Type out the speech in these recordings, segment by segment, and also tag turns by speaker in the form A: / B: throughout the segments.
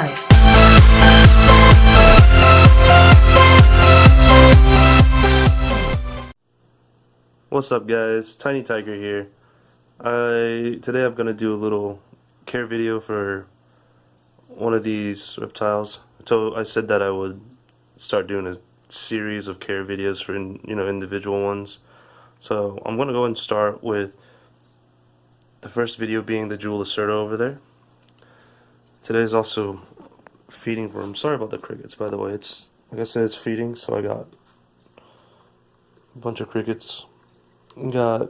A: life.
B: What's up guys, Tiny Tiger here. Today I'm gonna do a little care video for one of these reptiles. So I said that I would start doing a series of care videos for individual ones. So I'm gonna go and start with the first video being the Jeweled Lacerta over there. Today's also feeding for him. Sorry about the crickets, by the way. Like I said, it's feeding, so I got a bunch of crickets. Got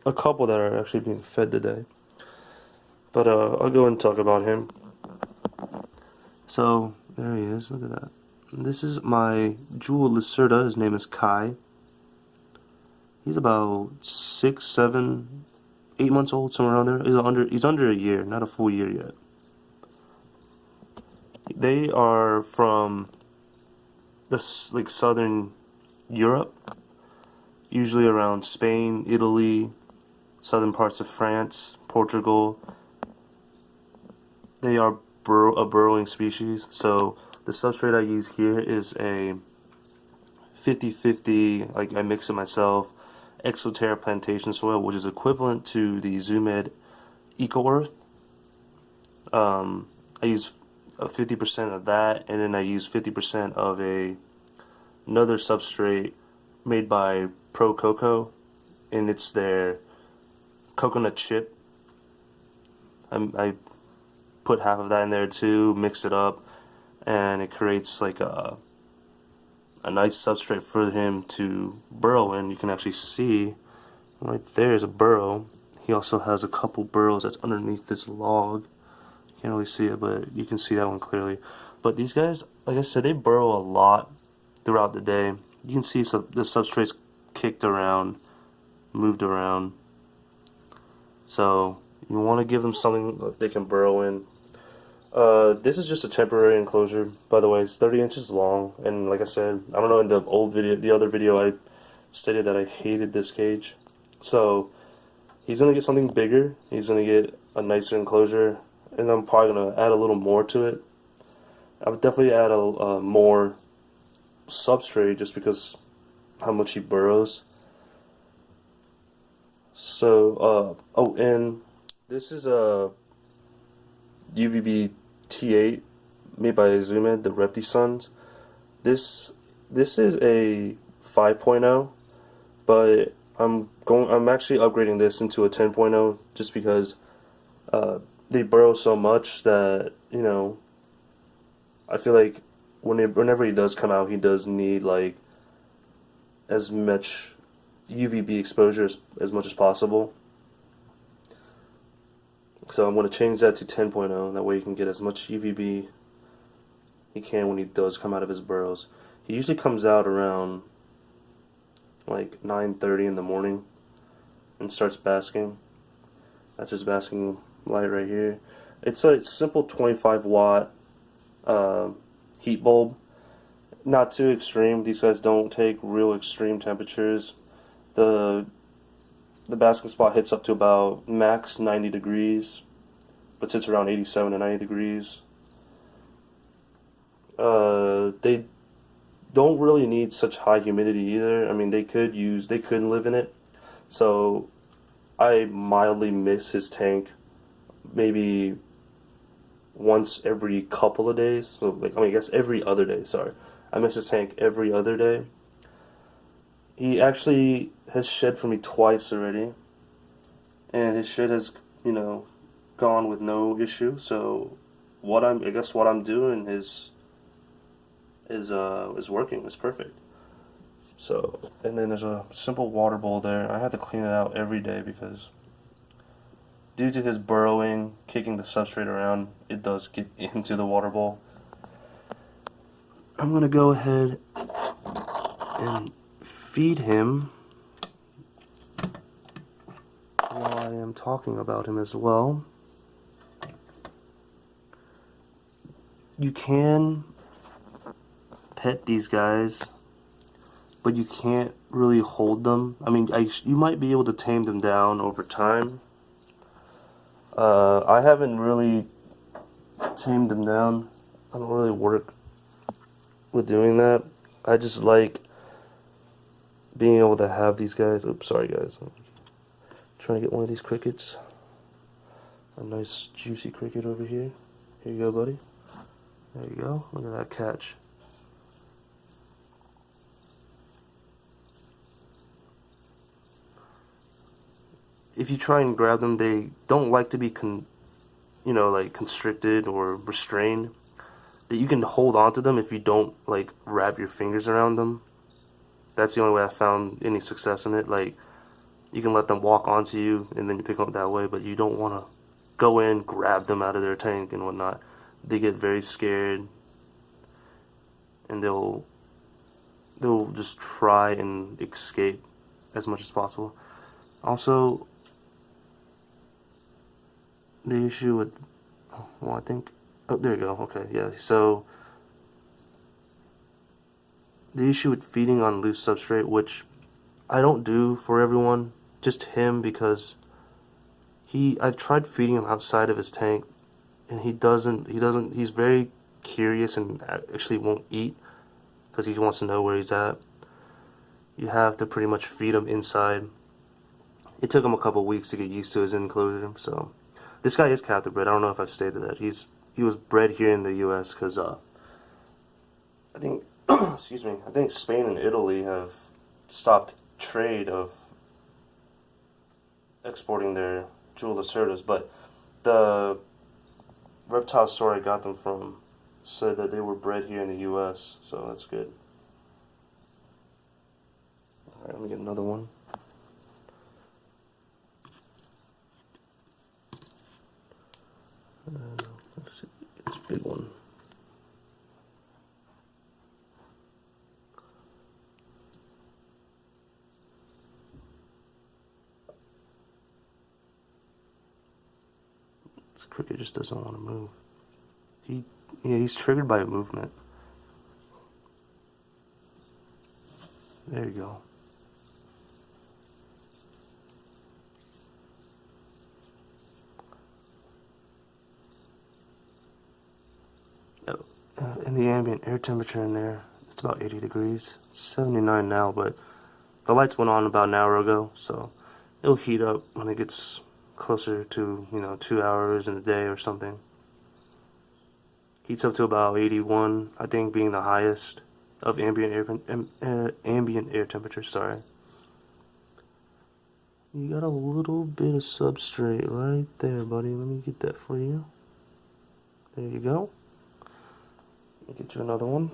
B: a couple that are actually being fed today. But I'll go and talk about him. So there he is. Look at that. This is my Jeweled Lacerta. His name is Kai. He's about 6, 7, 8 months old, somewhere around there. He's under a year, not a full year yet. They are from southern Europe. Usually around Spain, Italy, southern parts of France, Portugal. They are a burrowing species, so the substrate I use here is a 50-50, like I mix it myself, Exoterra plantation soil, which is equivalent to the Uvb Eco Earth. I use 50% of that, and then I use 50% of another substrate made by Pro Cocoa, and it's their coconut chip. I put half of that in there too, mix it up, and it creates like a nice substrate for him to burrow in. You can actually see right there is a burrow. He also has a couple burrows that's underneath this log. You can't really see it, but you can see that one clearly. But these guys, like I said, they burrow a lot throughout the day. You can see the substrate's kicked around, moved around. So you want to give them something that they can burrow in. This is just a temporary enclosure, by the way. It's 30 inches long, and like I said, I don't know, in the other video I stated that I hated this cage. So he's gonna get something bigger. He's gonna get a nicer enclosure, and I'm probably gonna add a little more to it. I would definitely add a more substrate just because how much he burrows. So oh, and this is a Uvb T8 made by Uvb, the Repti Sons. This is a 5.0, but I'm actually upgrading this into a 10.0 just because they burrow so much that, you know, I feel like whenever he does come out, he does need like as much UVB exposure as much as possible. So I'm going to change that to 10.0. That way you can get as much UVB he can when he does come out of his burrows. He usually comes out around like 9:30 in the morning and starts basking. That's his basking light right here. It's a simple 25 watt heat bulb. Not too extreme. These guys don't take real extreme temperatures. The basking spot hits up to about max 90 degrees, but sits around 87 to 90 degrees. They don't really need such high humidity either. I mean, they could live in it. So I mildly miss his tank maybe once every couple of days. So I guess every other day, sorry. I miss his tank every other day. He actually has shed for me twice already, and his shed has, gone with no issue. So I guess what I'm doing is working. It's perfect. So, and then there's a simple water bowl there. I have to clean it out every day because due to his burrowing, kicking the substrate around, it does get into the water bowl. I'm gonna go ahead and feed him while I am talking about him as well. You can pet these guys, but you can't really hold them. I mean, you might be able to tame them down over time. I haven't really tame them down. I don't really work with doing that. I just like being able to have these guys. Oops, sorry guys. I'm trying to get one of these crickets. A nice juicy cricket over here. Here you go, buddy. There you go. Look at that catch. If you try and grab them, they don't like to be like constricted or restrained. That you can hold on to them if you don't like wrap your fingers around them. That's the only way I found any success in it. Like, you can let them walk onto you and then you pick them up that way, but you don't want to go in, grab them out of their tank and whatnot. They get very scared and they'll just try and escape as much as possible. Also, the issue with, well, I think, oh, there you go, okay, yeah, so the issue with feeding on loose substrate, which I don't do for everyone, just him, because I've tried feeding him outside of his tank, and he's very curious and actually won't eat, because he wants to know where he's at. You have to pretty much feed him inside. It took him a couple weeks to get used to his enclosure, so. This guy is captive bred. I don't know if I've stated that. He was bred here in the U.S. because I think excuse me. I think Spain and Italy have stopped trade of exporting their Jeweled Lacertas, but the reptile store I got them from said that they were bred here in the U.S. So that's good. All right, let me get another one. Let's see, this big one. This cricket just doesn't want to move. He's triggered by a movement. There you go. And the ambient air temperature in there, it's about 80 degrees. It's 79 now, but the lights went on about an hour ago, so it'll heat up when it gets closer to, 2 hours in a day or something. Heats up to about 81, I think, being the highest of ambient air temperature. Sorry. You got a little bit of substrate right there, buddy. Let me get that for you. There you go. Let me get you another one.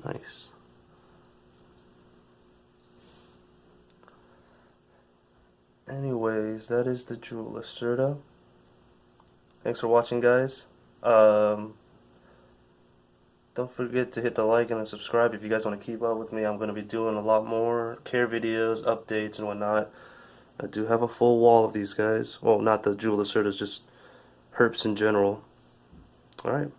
B: Nice. Anyways, that is the Jeweled Lacerta. Thanks for watching, guys. Don't forget to hit the like and the subscribe if you guys want to keep up with me. I'm going to be doing a lot more care videos, updates, and whatnot. I do have a full wall of these guys. Well, not the Jeweled Lacertas, just herps in general. Alright.